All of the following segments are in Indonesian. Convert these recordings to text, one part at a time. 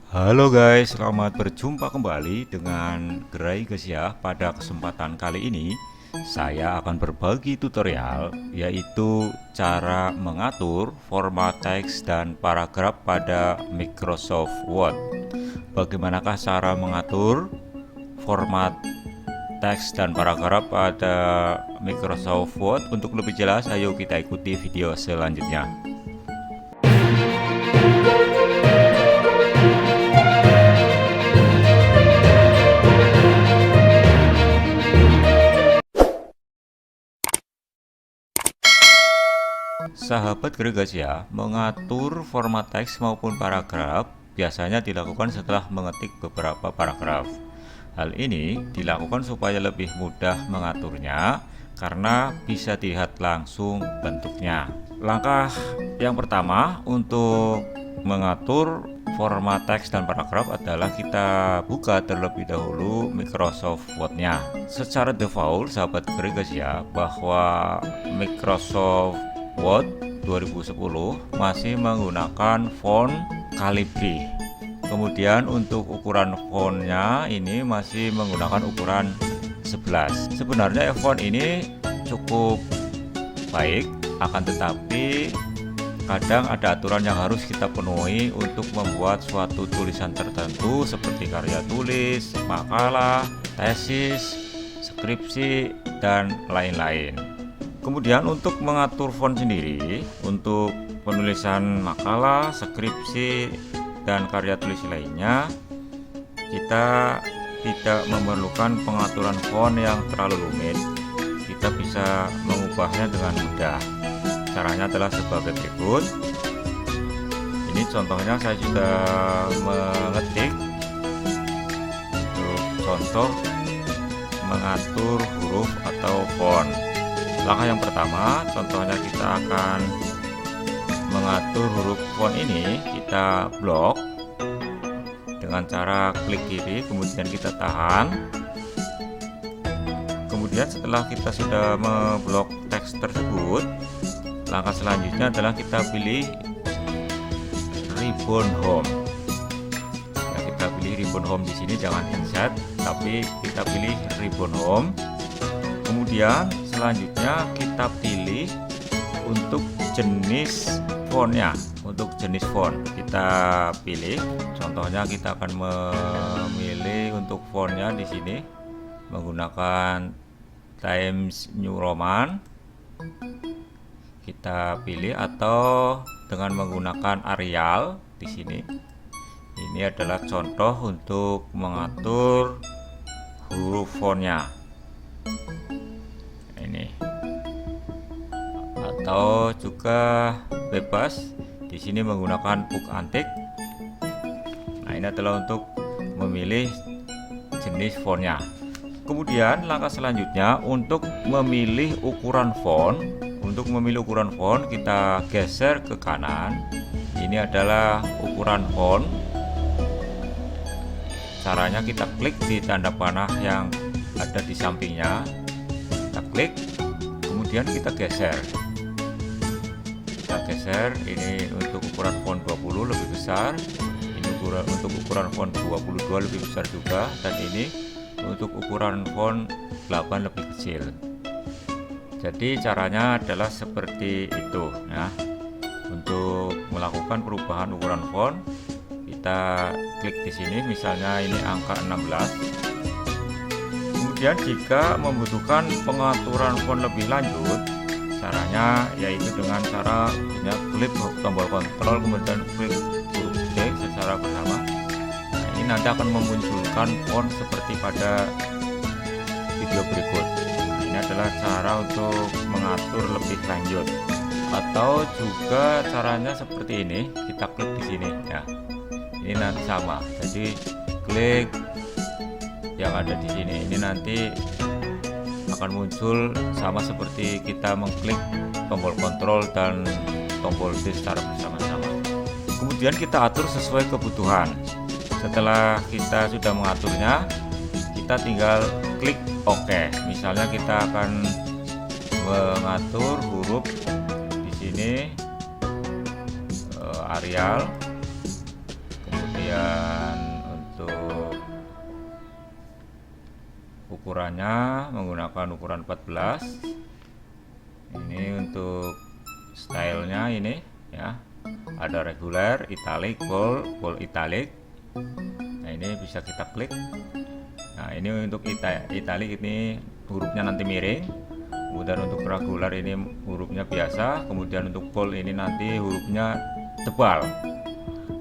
Halo guys, selamat berjumpa kembali dengan Gerai guys ya. Pada kesempatan kali ini saya akan berbagi tutorial, yaitu cara mengatur format teks dan paragraf pada Microsoft Word. Bagaimanakah cara mengatur format teks dan paragraf pada Microsoft Word? Untuk lebih jelas, ayo kita ikuti video selanjutnya. Sahabat Gregas ya, mengatur format teks maupun paragraf biasanya dilakukan setelah mengetik beberapa paragraf. Hal ini dilakukan supaya lebih mudah mengaturnya karena bisa dilihat langsung bentuknya. Langkah yang pertama untuk mengatur format teks dan paragraf adalah kita buka terlebih dahulu Microsoft Word-nya. Secara default, sahabat Gregas ya, bahwa Microsoft Word 2010 masih menggunakan font Calibri. Kemudian untuk ukuran fontnya ini masih menggunakan ukuran 11. Sebenarnya font ini cukup baik, akan tetapi kadang ada aturan yang harus kita penuhi untuk membuat suatu tulisan tertentu seperti karya tulis, makalah, tesis, skripsi, dan lain-lain. Kemudian untuk mengatur font sendiri, untuk penulisan makalah, skripsi, dan karya tulis lainnya, kita tidak memerlukan pengaturan font yang terlalu rumit. Kita bisa mengubahnya dengan mudah. Caranya adalah sebagai berikut. Ini contohnya saya sudah mengetik untuk contoh mengatur huruf atau font. Langkah yang pertama, contohnya kita akan mengatur huruf font ini. Kita blok dengan cara klik kiri, kemudian kita tahan. Kemudian setelah kita sudah memblok teks tersebut, langkah selanjutnya adalah kita pilih ribbon home. Ya, kita pilih ribbon home di sini, jangan insert, tapi kita pilih ribbon home. Kemudian selanjutnya kita pilih untuk jenis fontnya. Untuk jenis font kita pilih, contohnya kita akan memilih untuk fontnya di sini menggunakan Times New Roman. Kita pilih, atau dengan menggunakan Arial di sini. Ini adalah contoh untuk mengatur huruf fontnya. Ini, atau juga bebas di sini menggunakan book antik. Nah, ini adalah untuk memilih jenis fontnya. Kemudian langkah selanjutnya untuk memilih ukuran font. Untuk memilih ukuran font, kita geser ke kanan. Ini adalah ukuran font. Caranya kita klik di tanda panah yang ada di sampingnya. Kita klik, kemudian kita geser. Kita geser, ini untuk ukuran font 20 lebih besar. Ini untuk ukuran font 22 lebih besar juga, dan ini untuk ukuran font 8 lebih kecil. Jadi caranya adalah seperti itu ya. Untuk melakukan perubahan ukuran font, kita klik di sini, misalnya ini angka 16. Kemudian jika membutuhkan pengaturan font lebih lanjut, caranya yaitu dengan cara klik tombol kontrol, kemudian klik huruf D secara bersama. Nah, ini nanti akan memunculkan font seperti pada video berikut. Nah, ini adalah cara untuk mengatur lebih lanjut. Atau juga caranya seperti ini, kita klik di sini ya. Ini nanti sama, jadi klik yang ada di sini. Ini nanti akan muncul sama seperti kita mengklik tombol kontrol dan tombol D secara bersama-sama. Kemudian kita atur sesuai kebutuhan. Setelah kita sudah mengaturnya, kita tinggal klik OK. Misalnya kita akan mengatur huruf di sini Arial, kemudian ukurannya menggunakan ukuran 14. Ini untuk stylenya ini ya, ada reguler, italic, bold, bold italic. Nah ini bisa kita klik. Nah ini untuk italic ini hurufnya nanti miring, kemudian untuk regular ini hurufnya biasa, kemudian untuk bold ini nanti hurufnya tebal,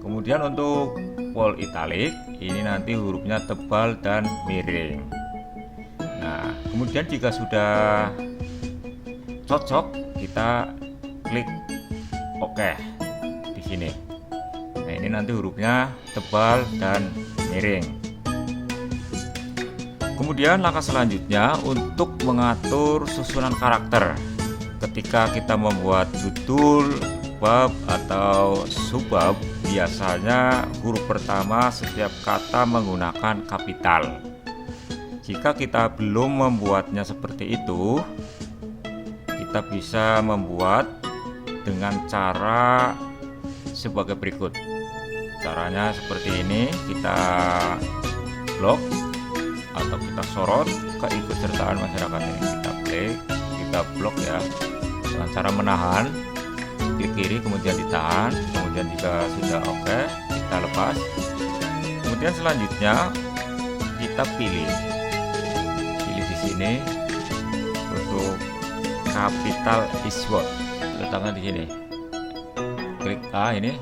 kemudian untuk bold italic ini nanti hurufnya tebal dan miring. Nah kemudian jika sudah cocok, kita klik OK di sini. Nah ini nanti hurufnya tebal dan miring. Kemudian langkah selanjutnya untuk mengatur susunan karakter. Ketika kita membuat judul, bab atau subbab, biasanya huruf pertama setiap kata menggunakan kapital. Jika kita belum membuatnya seperti itu, kita bisa membuat dengan cara sebagai berikut. Caranya seperti ini, kita blok atau kita sorot keikutsertaan masyarakat ini. Kita klik, kita blok ya, dengan cara menahan, klik kiri kemudian ditahan, kemudian jika sudah oke, kita lepas. Kemudian selanjutnya kita pilih di sini untuk capital Eastward, letakkan di sini. Klik A, ini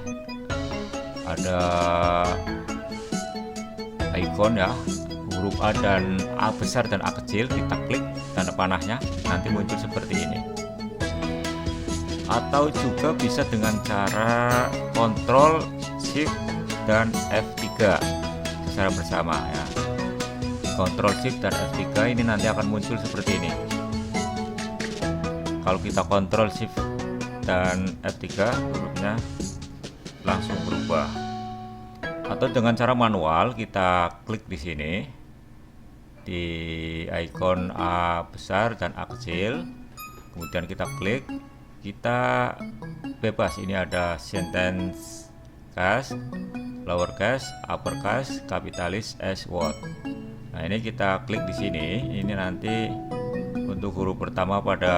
ada icon ya, huruf A dan A besar dan A kecil, kita klik tanda panahnya, nanti muncul seperti ini. Atau juga bisa dengan cara Ctrl Shift dan F3 secara bersama ya. Ctrl Shift dan F3 ini nanti akan muncul seperti ini. Kalau kita Ctrl Shift dan F3, hurufnya langsung berubah. Atau dengan cara manual, kita klik di sini di icon A besar dan A kecil, kemudian kita klik, kita bebas. Ini ada sentence case, lower case, upper case, capitalis, as word. Nah ini kita klik di sini. Ini nanti untuk huruf pertama pada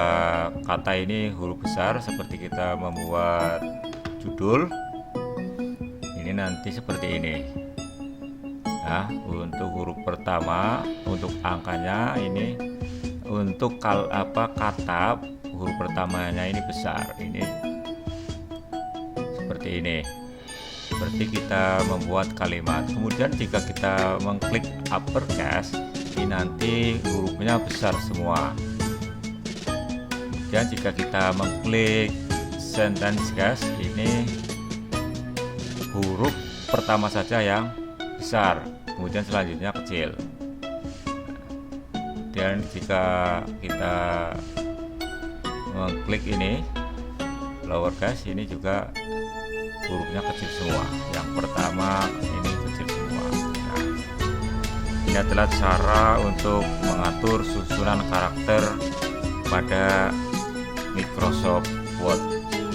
kata ini huruf besar, seperti kita membuat judul. Ini nanti seperti ini. Nah, untuk huruf pertama, untuk angkanya ini, untuk kata huruf pertamanya ini besar. Ini seperti ini. Seperti kita membuat kalimat. Kemudian jika kita mengklik uppercase, ini nanti hurufnya besar semua. Dan jika kita mengklik sentence case, ini huruf pertama saja yang besar, kemudian selanjutnya kecil. Dan jika kita mengklik ini lower case, ini juga hurufnya kecil semua. Yang pertama ini kecil semua. Nah, ini adalah cara untuk mengatur susunan karakter pada Microsoft Word.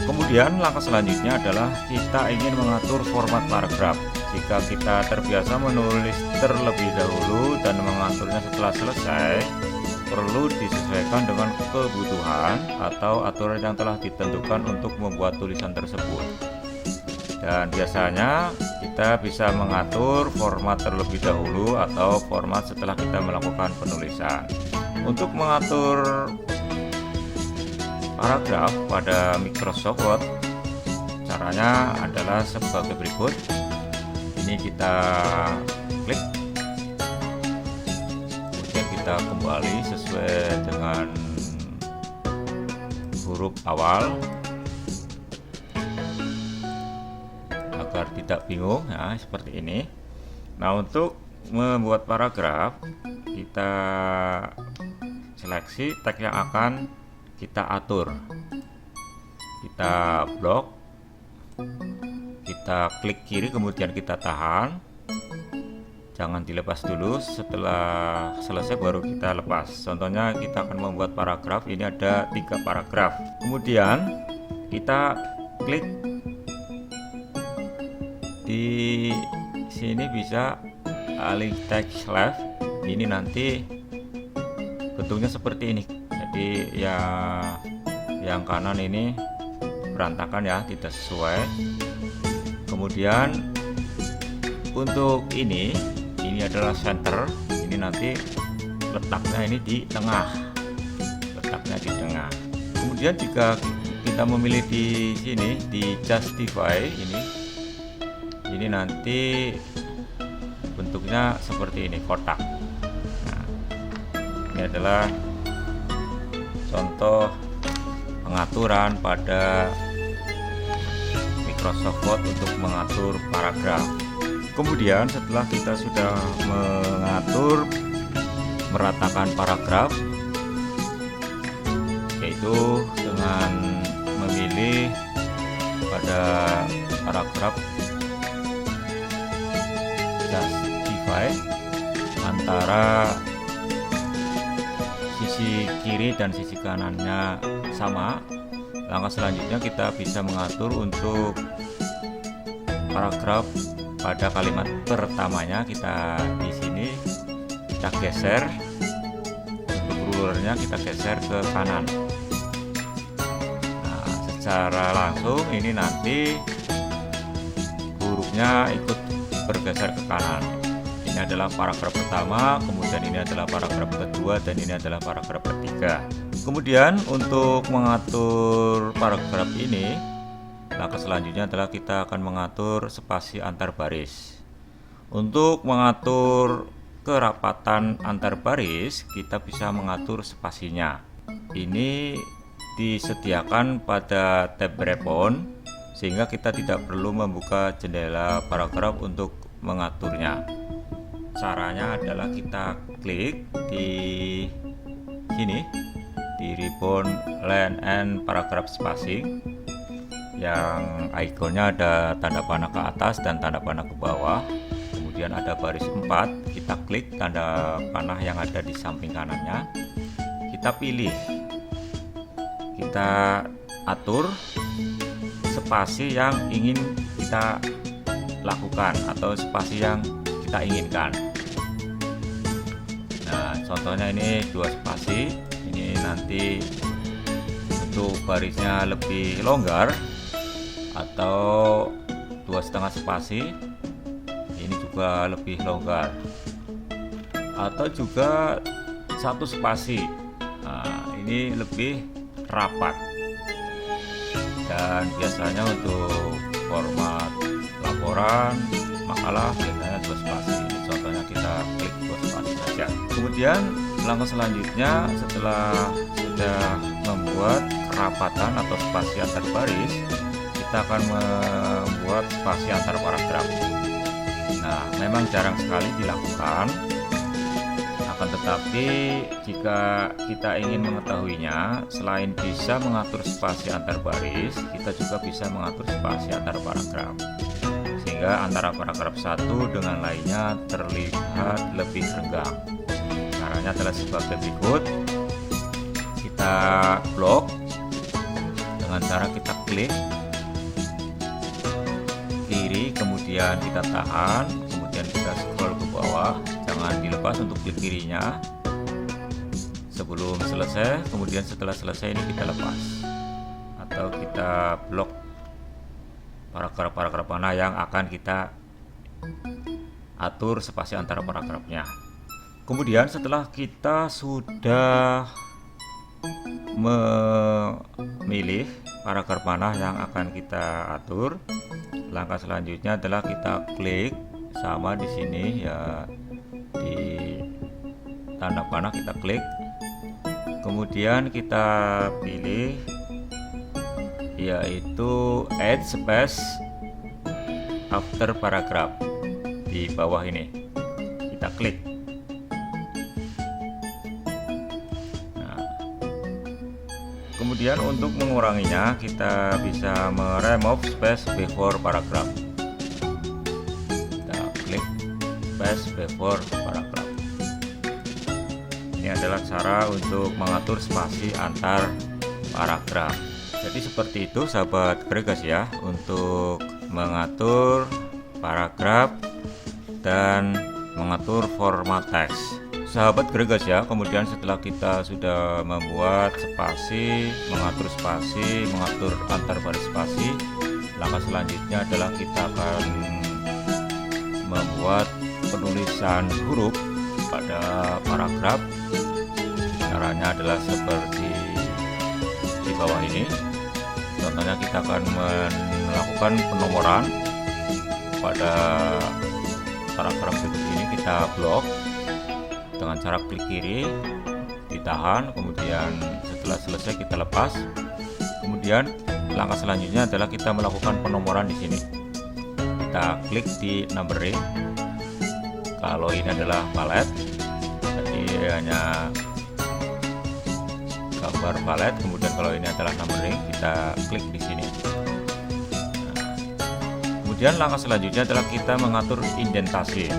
Kemudian langkah selanjutnya adalah kita ingin mengatur format paragraf. Jika kita terbiasa menulis terlebih dahulu dan mengaturnya setelah selesai, perlu disesuaikan dengan kebutuhan atau aturan yang telah ditentukan untuk membuat tulisan tersebut. Dan biasanya kita bisa mengatur format terlebih dahulu atau format setelah kita melakukan penulisan. Untuk mengatur paragraf pada Microsoft Word, caranya adalah sebagai berikut. Ini kita klik, kemudian kita kembali sesuai dengan huruf awal agar tidak bingung ya, seperti ini. Nah, untuk membuat paragraf, kita seleksi teks yang akan kita atur, kita blok, kita klik kiri kemudian kita tahan, jangan dilepas dulu. Setelah selesai baru kita lepas. Contohnya kita akan membuat paragraf, ini ada 3 paragraf. Kemudian kita klik di sini, bisa alih text left, ini nanti bentuknya seperti ini. Jadi ya yang kanan ini berantakan ya, tidak sesuai. Kemudian untuk ini adalah center. Ini nanti letaknya ini di tengah. Kemudian jika kita memilih di sini di justify ini nanti bentuknya seperti ini, kotak. Nah, ini adalah contoh pengaturan pada Microsoft Word untuk mengatur paragraf. Kemudian setelah kita sudah meratakan paragraf, yaitu dengan memilih pada paragraf justify antara sisi kiri dan sisi kanannya sama. Langkah selanjutnya kita bisa mengatur untuk paragraf pada kalimat pertamanya. Kita di sini kita geser, untuk rulernya kita geser ke kanan. Nah, secara langsung ini nanti hurufnya ikut bergeser ke kanan. Ini adalah paragraf pertama, kemudian ini adalah paragraf kedua, dan ini adalah paragraf ketiga. Kemudian untuk mengatur paragraf ini, langkah selanjutnya adalah kita akan mengatur spasi antar baris. Untuk mengatur kerapatan antar baris, kita bisa mengatur spasinya. Ini disediakan pada tab breakpoint, sehingga kita tidak perlu membuka jendela paragraf untuk mengaturnya. Caranya adalah kita klik di sini di ribbon line and paragraph spacing, yang ikonnya ada tanda panah ke atas dan tanda panah ke bawah. Kemudian ada baris 4, kita klik tanda panah yang ada di samping kanannya, kita pilih, kita atur spasi yang ingin kita lakukan atau spasi yang kita inginkan. Nah, contohnya ini 2 spasi. Ini nanti untuk barisnya lebih longgar, atau 2,5 spasi. Ini juga lebih longgar, atau juga 1 spasi. Nah, ini lebih rapat. Dan biasanya untuk format laporan, makalah biasanya 2 spasi. Ini contohnya kita klik 2 spasi saja. Kemudian langkah selanjutnya, setelah sudah membuat kerapatan atau spasi antar baris, kita akan membuat spasi antar paragraf. Nah, memang jarang sekali dilakukan, akan tetapi jika kita ingin mengetahuinya, selain bisa mengatur spasi antar baris, kita juga bisa mengatur spasi antar paragraf, sehingga antara paragraf satu dengan lainnya terlihat lebih renggang. Caranya adalah sebagai berikut. Kita blok dengan cara kita klik kiri, kemudian kita tahan, kemudian kita scroll ke bawah, jangan dilepas untuk klik kirinya sebelum selesai. Kemudian setelah selesai ini kita lepas, atau kita blok paragraf-paragraf mana yang akan kita atur spasi antara paragrafnya. Kemudian setelah kita sudah memilih paragraf mana yang akan kita atur, langkah selanjutnya adalah kita klik sama di sini ya, di tanda panah kita klik, kemudian kita pilih yaitu add space after paragraph. Di bawah ini kita klik. Kemudian untuk menguranginya, kita bisa meremove space before paragraph. Kita klik space before paragraph. Ini adalah cara untuk mengatur spasi antar paragraf. Jadi seperti itu sahabat Gregas ya, untuk mengatur paragraf dan mengatur format teks. Sahabat Gregas ya, kemudian setelah kita sudah membuat spasi, mengatur spasi, mengatur antar baris spasi, langkah selanjutnya adalah kita akan membuat penulisan huruf pada paragraf. Caranya adalah seperti di bawah ini. Contohnya kita akan melakukan penomoran pada paragraf berikut ini. Kita blok dengan cara klik kiri, ditahan, kemudian setelah selesai kita lepas. Kemudian langkah selanjutnya adalah kita melakukan penomoran di sini. Kita klik di numbering. Kalau ini adalah palet, jadi hanya gambar palet. Kemudian kalau ini adalah numbering, kita klik di sini. Kemudian langkah selanjutnya adalah kita mengatur indentasi,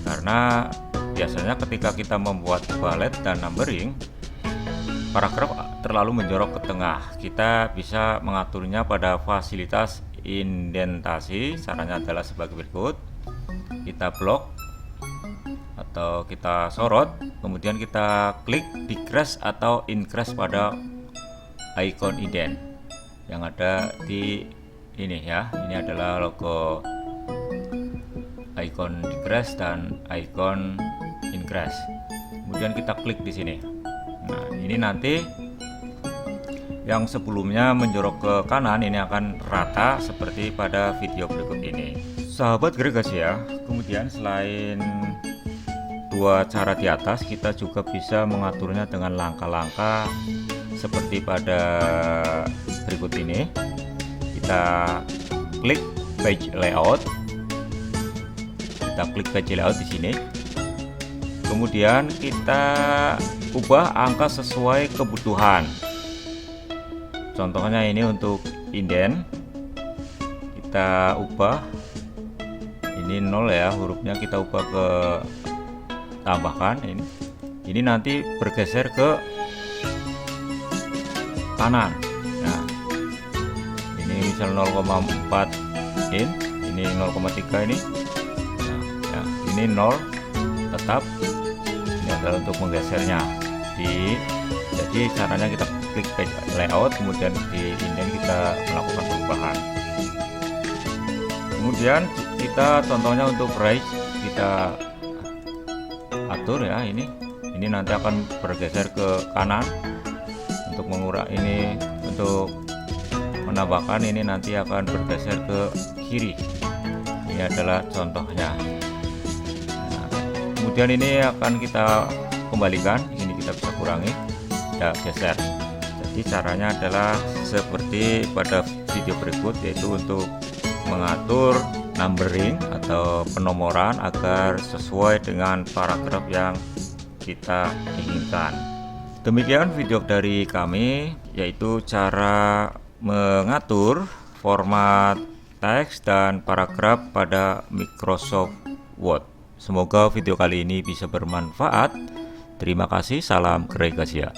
karena biasanya ketika kita membuat palet dan numbering, paragraf terlalu menjorok ke tengah. Kita bisa mengaturnya pada fasilitas indentasi. Caranya adalah sebagai berikut. Kita blok atau kita sorot, kemudian kita klik decrease atau increase pada icon indent yang ada di ini ya. Ini adalah logo icon decrease dan icon increase. Kemudian kita klik di sini. Nah, ini nanti yang sebelumnya menjorok ke kanan ini akan rata seperti pada video berikut ini. Sahabat Gregas ya, kemudian selain dua cara di atas, kita juga bisa mengaturnya dengan langkah-langkah seperti pada berikut ini. Kita klik page layout. Kita klik page layout di sini. Kemudian kita ubah angka sesuai kebutuhan. Contohnya ini untuk indent, kita ubah ini 0 ya, hurufnya kita ubah ke tambahkan ini. Ini nanti bergeser ke kanan. Nah, ini misal 0,4 ini 0,3 ini. Nah, ya, ini 0 tetap. Adalah untuk menggesernya. Jadi caranya kita klik page layout, kemudian di indent kita melakukan perubahan. Kemudian kita contohnya untuk right, kita atur ya, ini nanti akan bergeser ke kanan. Untuk mengurangi ini, untuk menambahkan ini nanti akan bergeser ke kiri. Ini adalah contohnya. Kemudian ini akan kita kembalikan, ini kita bisa kurangi, kita geser. Jadi caranya adalah seperti pada video berikut, yaitu untuk mengatur numbering atau penomoran agar sesuai dengan paragraf yang kita inginkan. Demikian video dari kami, yaitu cara mengatur format teks dan paragraf pada Microsoft Word. Semoga video kali ini bisa bermanfaat. Terima kasih, salam Gregas ya.